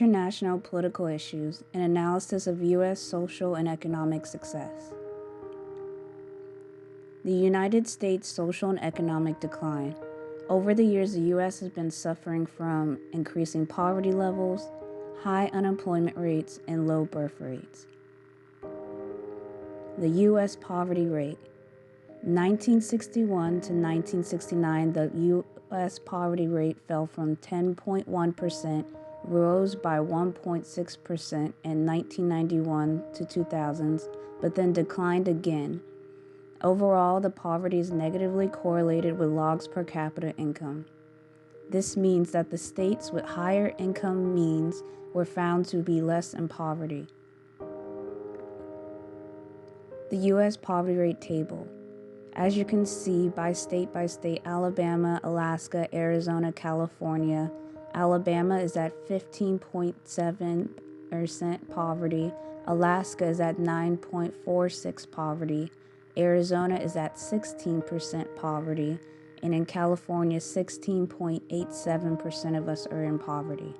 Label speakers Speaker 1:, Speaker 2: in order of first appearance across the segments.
Speaker 1: International Political Issues, an analysis of U.S. social and economic success. The United States social and economic decline. Over the years, the U.S. has been suffering from increasing poverty levels, high unemployment rates, and low birth rates. The U.S. poverty rate. 1961 to 1969, the U.S. poverty rate fell from 10.1%, rose by 1.6% in 1991 to 2000s, but then declined again. Overall, the poverty is negatively correlated with logs per capita income. This means that the states with higher income means were found to be less in poverty. The U.S. poverty rate table. As you can see, by state, Alabama, Alaska, Arizona, California. Alabama is at 15.7% poverty. Alaska is at 9.46% poverty. Arizona is at 16% poverty. And in California, 16.87% of us are in poverty.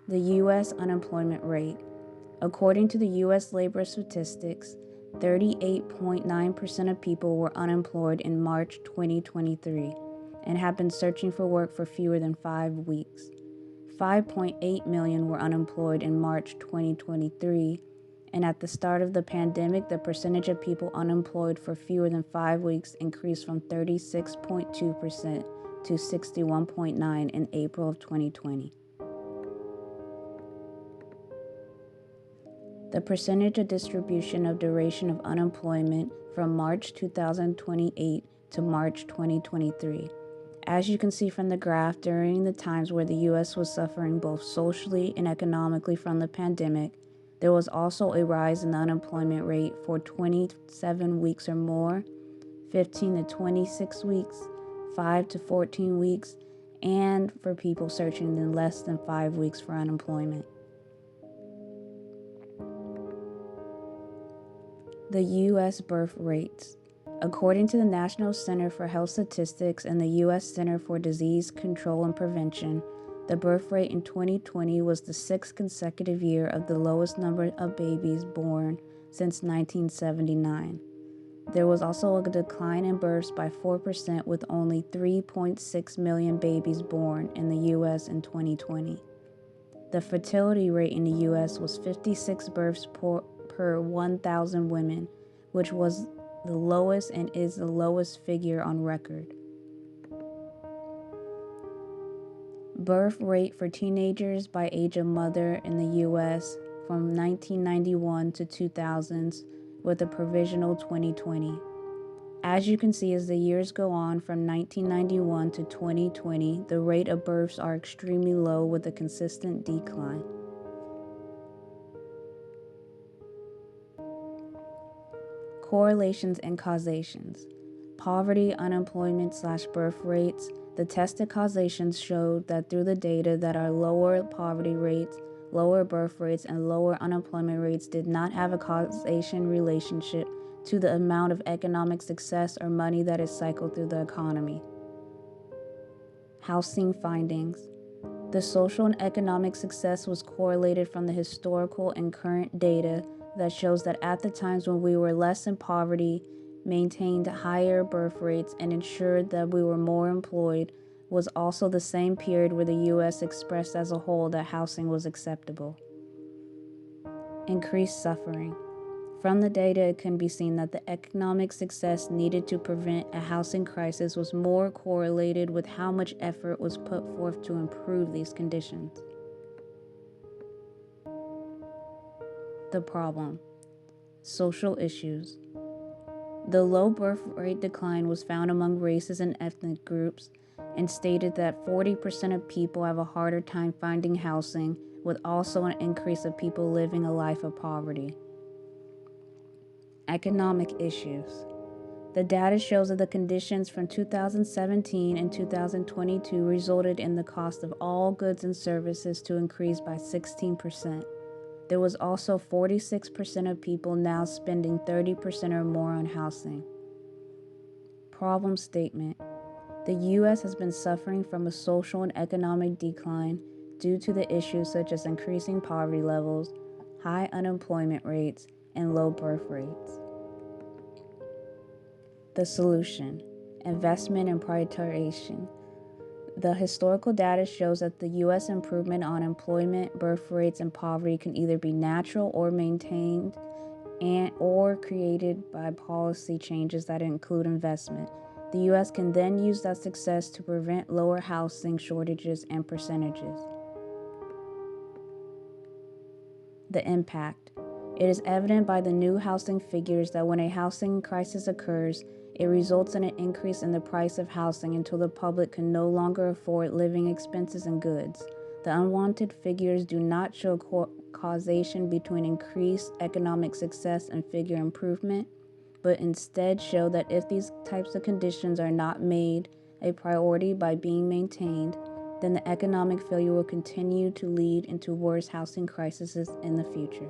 Speaker 1: The U.S. unemployment rate. According to the U.S. labor statistics, 38.9% of people were unemployed in March 2023 and have been searching for work for fewer than 5 weeks. 5.8 million were unemployed in March 2023, and at the start of the pandemic, the percentage of people unemployed for fewer than 5 weeks increased from 36.2% to 61.9% in April of 2020. The percentage of distribution of duration of unemployment from March 2028 to March 2023. As you can see from the graph, during the times where the U.S. was suffering both socially and economically from the pandemic, there was also a rise in the unemployment rate for 27 weeks or more, 15 to 26 weeks, 5 to 14 weeks, and for people searching in less than 5 weeks for unemployment. The U.S. birth rates. According to the National Center for Health Statistics and the U.S. Center for Disease Control and Prevention, the birth rate in 2020 was the 6th consecutive year of the lowest number of babies born since 1979. There was also a decline in births by 4%, with only 3.6 million babies born in the U.S. in 2020. The fertility rate in the U.S. was 56 births per 1,000 women, which was the lowest and is the lowest figure on record. Birth rate for teenagers by age of mother in the U.S. from 1991 to 2000s, with a provisional 2020. As you can see, as the years go on from 1991 to 2020, the rate of births are extremely low with a consistent decline. Correlations and causations. Poverty, unemployment/birth rates. The tested causations showed that through the data that our lower poverty rates, lower birth rates, and lower unemployment rates did not have a causation relationship to the amount of economic success or money that is cycled through the economy. Housing findings. The social and economic success was correlated from the historical and current data that shows that at the times when we were less in poverty, maintained higher birth rates, and ensured that we were more employed, was also the same period where the U.S. expressed as a whole that housing was acceptable. Increased suffering. From the data, it can be seen that the economic success needed to prevent a housing crisis was more correlated with how much effort was put forth to improve these conditions. The problem. Social issues. The low birth rate decline was found among races and ethnic groups, and stated that 40% of people have a harder time finding housing, with also an increase of people living a life of poverty. Economic issues. The data shows that the conditions from 2017 and 2022 resulted in the cost of all goods and services to increase by 16%. There was also 46% of people now spending 30% or more on housing. Problem statement. The U.S. has been suffering from a social and economic decline due to the issues such as increasing poverty levels, high unemployment rates, and low birth rates. The solution: investment and prioritization. The historical data shows that the U.S. improvement on employment, birth rates, and poverty can either be natural or maintained or created by policy changes that include investment. The U.S. can then use that success to prevent lower housing shortages and percentages. The impact. It is evident by the new housing figures that when a housing crisis occurs, it results in an increase in the price of housing until the public can no longer afford living expenses and goods. The unwanted figures do not show causation between increased economic success and figure improvement, but instead show that if these types of conditions are not made a priority by being maintained, then the economic failure will continue to lead into worse housing crises in the future.